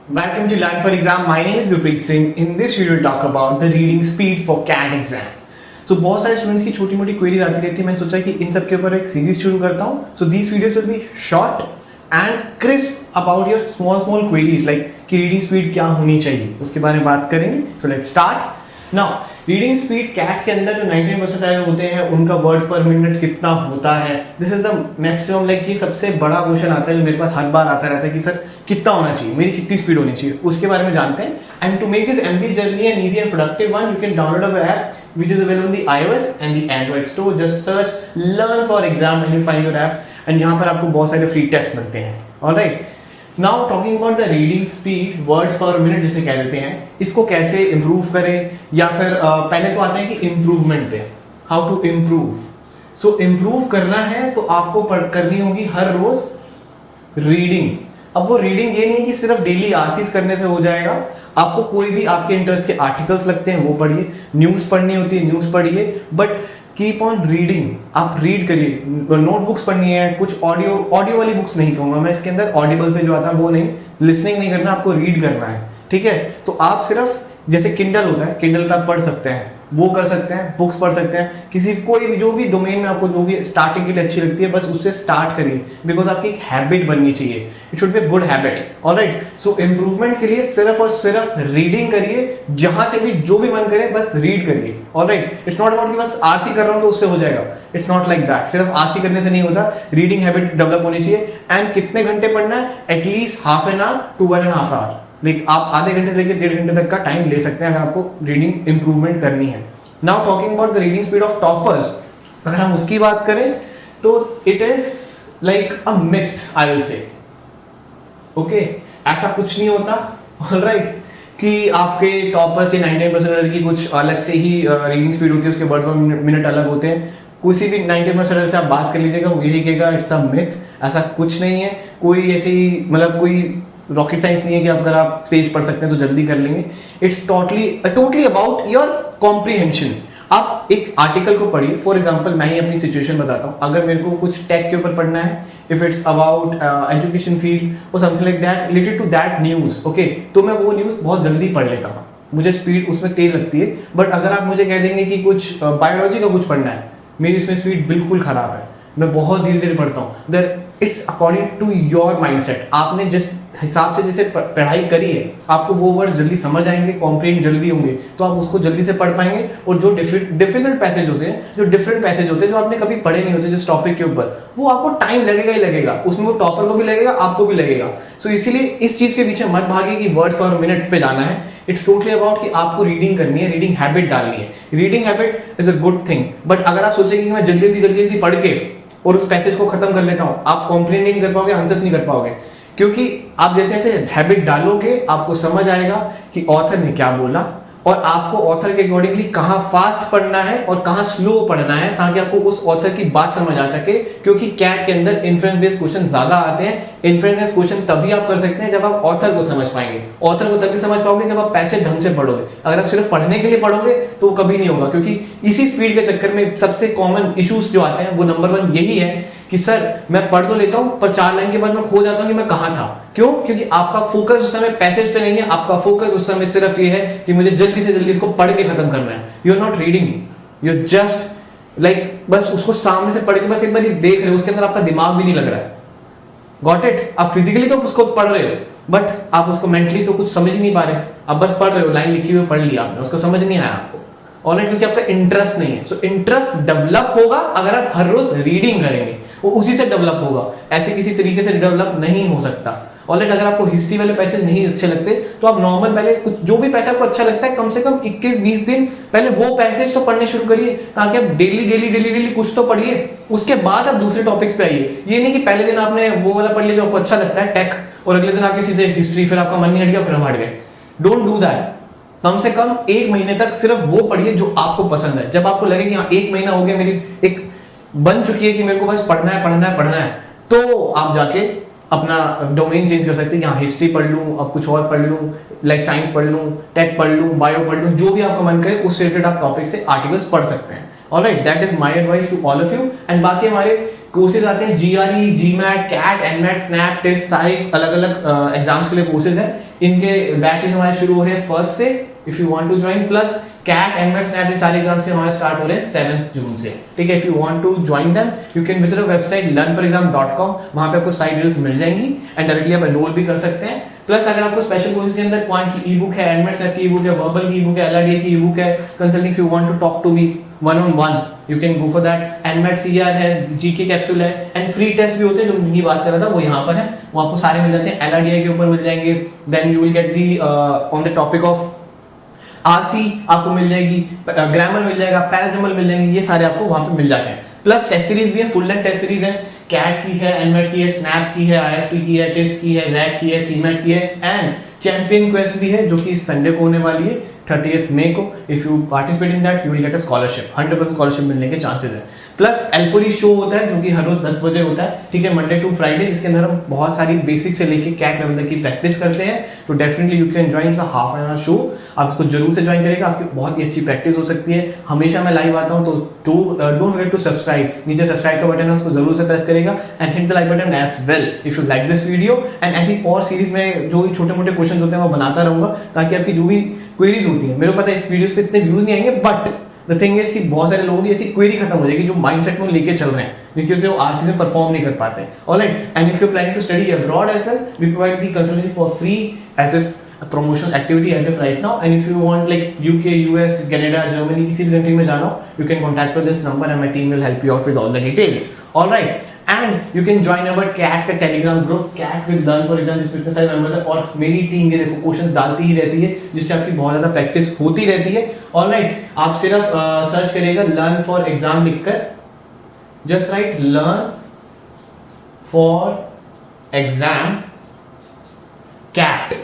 Welcome to Learn for Exam. My name is Gurpreet Singh. In this video, we'll talk about the reading speed for CAT exam. So बहुत सारे students की छोटी मोटी queries आती रहती है. मैं सोचा कि इन सब के ऊपर एक सीरीज शुरू करता हूँ. So these videos will be short and crisp about your small queries like कि रीडिंग स्पीड क्या होनी चाहिए उसके बारे में बात करेंगे. So let's start. Now reading speed CAT के अंदर जो 99% होते हैं उनका वर्ड्स पर मिनट कितना होता है. This is the maximum like कि सबसे बड़ा क्वेश्चन आता है जो मेरे पास हर बार आता रहता है कि सर कितना होना चाहिए, मेरी कितनी स्पीड होनी चाहिए, उसके बारे में जानते हैं. And to make this MP journey an easy and productive one, you can download our app which is available on the iOS and the Android store. Just search Learn for Exam and you'll find your app. And यहाँ पर आपको बहुत सारे free test मिलते हैं. Alright. Now talking about the reading speed, words per minute जिसे कह देते हैं, इसको कैसे improve करें या फिर पहले तो आते हैं कि improvement पे. How to improve? So improve करना है तो आपको करनी होगी हर रोज रीडिंग. अब वो रीडिंग ये नहीं कि सिर्फ डेली आरसीज करने से हो जाएगा. आपको कोई भी आपके इंटरेस्ट के आर्टिकल्स लगते हैं वो पढ़िए, न्यूज़ पढ़नी होती है न्यूज़ पढ़िए, बट कीप ऑन रीडिंग. आप रीड करिए. नोटबुक्स पढ़नी है, कुछ ऑडियो वाली बुक्स नहीं कहूँगा मैं इसके अंदर, ऑडिबल पे जो आता है वो नहीं, लिसनिंग नहीं करना, आपको रीड करना है. ठीक है, तो आप सिर्फ जैसे किंडल होता है, किंडल पे आप पढ़ सकते हैं, वो कर सकते हैं, बुक्स पढ़ सकते हैं, किसी कोई भी जो भी डोमेन में आपको जो भी स्टार्टिंग के लिए अच्छी लगती है बस उससे स्टार्ट करिए. बिकॉज आपकी एक हैबिट बननी चाहिए. It should be a good habit. Alright. So improvement के लिए सिर्फ और सिर्फ रीडिंग करिए. जहां से भी जो भी मन करे बस रीड करिए. ऑलराइट. इट्स नॉट अबाउट कि बस आरसी कर रहा हूं तो उससे हो जाएगा. It's not like that. सिर्फ आरसी करने से नहीं होता. रीडिंग हैबिट डेवलप होनी चाहिए. एंड कितने घंटे पढ़ना है? At least half an hour to 1.5 hour. Like आप आधे घंटे से लेकर 1.5 घंटे तक का टाइम ले सकते हैं अगर आपको रीडिंग इंप्रूवमेंट करनी है. Now talking about the reading speed of toppers, अगर हम उसकी बात करें तो it is like a myth I will say. Okay, ऐसा कुछ नहीं होता. ऑलराइट. कि आपके टॉपर्स के 99% की कुछ अलग से ही रीडिंग स्पीड होती है, उसके वर्ड पर मिनट अलग होते हैं. किसी भी 90% से आप बात कर लीजिएगा वो यही कहेगा इट्स अ मिथ. ऐसा कुछ नहीं है. कोई ऐसी मतलब कोई रॉकेट साइंस नहीं है कि अगर आप तेज पढ़ सकते हैं तो जल्दी कर लेंगे. It's totally about your comprehension. आप एक आर्टिकल को पढ़िए. फॉर एग्जांपल मैं ही अपनी सिचुएशन बताता हूँ. अगर मेरे को कुछ टेक के ऊपर पढ़ना है, if it's about education field और something like that related to that news, okay, तो मैं वो न्यूज बहुत जल्दी पढ़ लेता हूँ. मुझे स्पीड उसमें तेज लगती है. बट अगर आप मुझे कह देंगे कि कुछ बायोलॉजी का कुछ पढ़ना है, मेरी इसमें स्पीड बिल्कुल खराब है. मैं बहुत धीरे धीरे पढ़ता हूँ. It's according to your mindset. आपने जिस हिसाब से जैसे पढ़ाई करी है आपको वो वर्ड जल्दी समझ आएंगे, कॉम्प्रीहेंड जल्दी होंगे, तो आप उसको जल्दी से पढ़ पाएंगे. और जो डिफिकल्ट पैसेज होते हैं, जो डिफरेंट पैसेज होते हैं जो आपने कभी पढ़े नहीं होते जिस टॉपिक के ऊपर, वो आपको टाइम लगेगा ही लगेगा. उसमें वो टॉपर को भी लगेगा, आपको भी लगेगा. सो इसीलिए इस चीज के पीछे मत भागिए कि वर्ड्स पर मिनट पे जाना है. इट्स टोटली अबाउट कि आपको रीडिंग करनी है, रीडिंग हैबिट डालनी है. Reading habit is a good thing. But अगर आप सोचेंगे कि मैं जल्दी पढ़ के और उस पैसेज को खत्म कर लेता हूं, आप कॉम्प्रीहेंड नहीं कर पाओगे, आंसर्स नहीं कर पाओगे. क्योंकि आप जैसे जैसे हैबिट डालोगे आपको समझ आएगा कि ऑथर ने क्या बोला और आपको ऑथर के अकॉर्डिंगली कहाँ फास्ट पढ़ना है और कहाँ स्लो पढ़ना है, ताकि आपको उस ऑथर की बात समझ आ सके. क्योंकि कैट के अंदर इन्फ्रेंस बेस्ड क्वेश्चन ज्यादा आते हैं. इन्फ्रेंस बेस्ड क्वेश्चन तभी आप कर सकते हैं जब आप ऑथर को समझ पाएंगे. ऑथर को तभी समझ पाओगे जब आप पैसे ढंग से पढ़ोगे. अगर आप सिर्फ पढ़ने के लिए पढ़ोगे तो कभी नहीं होगा. क्योंकि इसी स्पीड के चक्कर में सबसे कॉमन इश्यूज जो आते हैं वो नंबर 1 यही है कि सर मैं पढ़ तो लेता हूं पर 4 लाइन के बाद मैं खो जाता हूं कि मैं कहां था. क्यों? क्योंकि आपका फोकस उस समय पैसेज पे नहीं है. आपका फोकस उस समय सिर्फ ये है कि मुझे जल्दी से जल्दी इसको पढ़ के खत्म करना है. You are not reading, you are just like बस उसको सामने से पढ़ के बस एक बार देख रहे हो, उसके अंदर आपका दिमाग भी नहीं लग रहा है. Got it? आप फिजिकली तो उसको पढ़ रहे हो बट आप उसको मेंटली तो कुछ समझ नहीं पा रहे. आप बस पढ़ रहे हो, लाइन लिखी हुई पढ़ लिया आपने, उसको समझ नहीं आया आपको. ऑलराइट. क्योंकि आपका इंटरेस्ट नहीं है. सो इंटरेस्ट डेवलप होगा अगर आप हर रोज रीडिंग करेंगे, वो उसी से डेवलप होगा. ऐसे किसी तरीके से डेवलप नहीं हो सकता. ऑलराइट. अगर आपको हिस्ट्री वाले पैसेज नहीं अच्छे लगते तो आप नॉर्मल पहले कुछ जो भी पैसा आपको अच्छा लगता है कम से कम 21-20 दिन पहले वो पैसेज तो पढ़ने शुरू करिए, ताकि आप डेली कुछ तो पढ़िए. उसके बाद आप दूसरे टॉपिक्स पे आइए. ये नहीं कि पहले दिन आपने वो वाला पढ़ लिया जो आपको अच्छा लगता है टेक, और अगले दिन आपके सीधे हिस्ट्री, फिर आपका मन नहीं हट गया, फिर हम हट गए. Don't do that. कम से कम 1 महीने तक सिर्फ वो पढ़िए जो आपको पसंद है. जब आपको लगे कि हाँ 1 महीना हो गया, मेरी एक बन चुकी है कि मेरे को बस पढ़ना है, तो आप जाके अपना डोमेन चेंज कर सकते हैं. यहाँ हिस्ट्री पढ़ लूँ, अब कुछ और पढ़ लूँ, लाइक साइंस पढ़ लूँ, टेक पढ़ लूँ, बायो पढ़ लूँ, जो भी आपका मन करे उस रिलेटेड आप टॉपिक से आर्टिकल्स पढ़ सकते हैं. Alright. That is my advice to all of you. And बाकी हमारे कोर्सेज आते हैं GRE, GMAT, CAT, NMAT, snap test, सारे अलग अलग एग्जाम्स के लिए कोर्सेज हैं. इनके बैचेस हमारे शुरू हो रहे हैं 1st से, if you want to join, plus CAT NMAT SNAP इन सारे एग्जाम्स के हमारे स्टार्ट हो रहे हैं 7 जून से, ठीक है। If you want to join them you can visit our website learnforexam.com, वहां पे आपको सारी डिटेल्स मिल जाएंगी एंड डायरेक्टली आप एनरोल भी कर सकते हैं। प्लस अगर आपको स्पेशल कोर्सेज के अंदर क्वांट की ई बुक है, एनमेट स्नैप की ई बुक है, वर्बल की ई बुक है, एलआरडी की ई बुक है, consulting if you want to talk to me one-on-one, you can go for that। NMAT CR है, जीके कैप्सूल है एंड फ्री टेस्ट भी होते हैं, जो मैंने बात कर रहा था वो यहाँ पर है, वो आपको सारे मिल जाते हैं। एलआरडीआई के ऊपर मिल जाएंगे, then you will get the on the topic of RC आपको मिल जाएगी, ग्रामर मिल जाएगा, पैराजमल मिल जाएंगे, ये सारे आपको वहां पे मिल जाते हैं। प्लस टेस्ट सीरीज भी है, फुल लेंथ टेस्ट सीरीज है, कैट की है, एनमेट की है, स्नैप की है, आईएफटी की है, टिस्ट की है, जैक की है, सीमेट की है एंड चैंपियन क्वेस्ट भी है, जो कि संडे को होने वाली है 30th मई को। If you participate in that you will get a scholarship, 100% scholarship मिलने के चांसेस है। प्लस एल्फोरी शो होता है जो कि हर रोज 10 बजे होता है, ठीक है, मंडे टू फ्राइडे, जिसके अंदर हम बहुत सारी बेसिक से लेके कैट लेवल तक की प्रैक्टिस करते हैं। तो definitely you can join the half an our show, आप इसको जरूर से ज्वाइन करेगा, आपकी बहुत ही अच्छी प्रैक्टिस हो सकती है। हमेशा मैं लाइव आता हूं, तो डोंट फॉरगेट टू सब्सक्राइब, नीचे सब्सक्राइब का बटन है उसको जरूर से प्रेस करेगा and hit the like button as well if you like this video. And ऐसी और सीरीज में जो छोटे मोटे क्वेश्चन होते हैं वो बनाता रहूंगा, ताकि आपकी जो भी क्वेरीज होती है, मेरे को पता है इस वीडियोस पे इतने व्यूज नहीं आएंगे, बट द थिंग इज कि बहुत सारे लोगों की ऐसी क्वेरी खत्म हो जाएगी जो माइंडसेट में लेके चल रहे हैं, क्योंकि वो आरसी में परफॉर्म नहीं कर पाते। Alright, and if you planning to study abroad as well, we provide the consultancy for free as if a promotional activity as of right now, and if you want like UK, US, Canada, Germany, किसी भी country में जाना हो, you can contact with this number and my team will help you out with all the details. All right, and you can join our CAT का Telegram group, CAT with Learn for Exam, जिसमें इतने सारे members हैं और मेरी team ये देखो question डालती ही रहती है, जिससे आपकी बहुत ज्यादा प्रैक्टिस होती रहती है। All right, आप सिर्फ सर्च करिएगा Learn for Exam लिखकर, just write Learn for Exam CAT,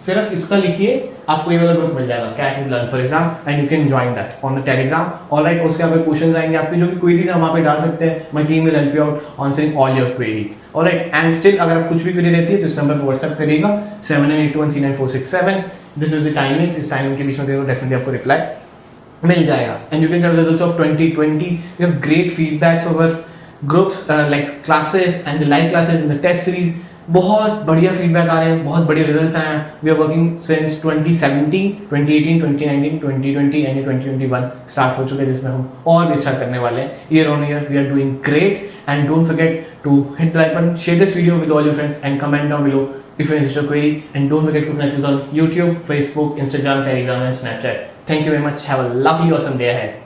सिर्फ इतना लिखिए, आपको ये वाला ग्रुप मिल जाएगा, CAT with learn for exam, and you can join that on the Telegram. Alright, उसके बाद क्वेश्चंस आएंगे, आपकी जो भी क्वेरीज है वहां पे डाल सकते हैं, my team will help you out answering all your queries. Alright, and still अगर आप कुछ भी क्वेरी रहती है तो इस नंबर पर व्हाट्सएप करिएगा 7982139467, दिस इज द टाइमिंग्स, इस टाइमिंग के बीच में करिएगा, डेफिनेटली आपको रिप्लाई मिल जाएगा। And you can check the results of 2020, you have great feedbacks over groups like classes and the live classes in the test series, बहुत बढ़िया फीडबैक आ रहे हैं, बहुत बढ़िया रिजल्ट्स आए हैं। We are working since 2017, 2018, 2019, 2020 and 2021 start हो चुके हैं, जिसमें हम और भी अच्छा करने वाले हैं। Year on year we are doing great, and don't forget to hit the like button, share this video with all your friends and comment down below if you have a query, and don't forget to connect with us on YouTube, Facebook, Instagram, Telegram and Snapchat. Thank you very much. Have a lovely awesome day ahead.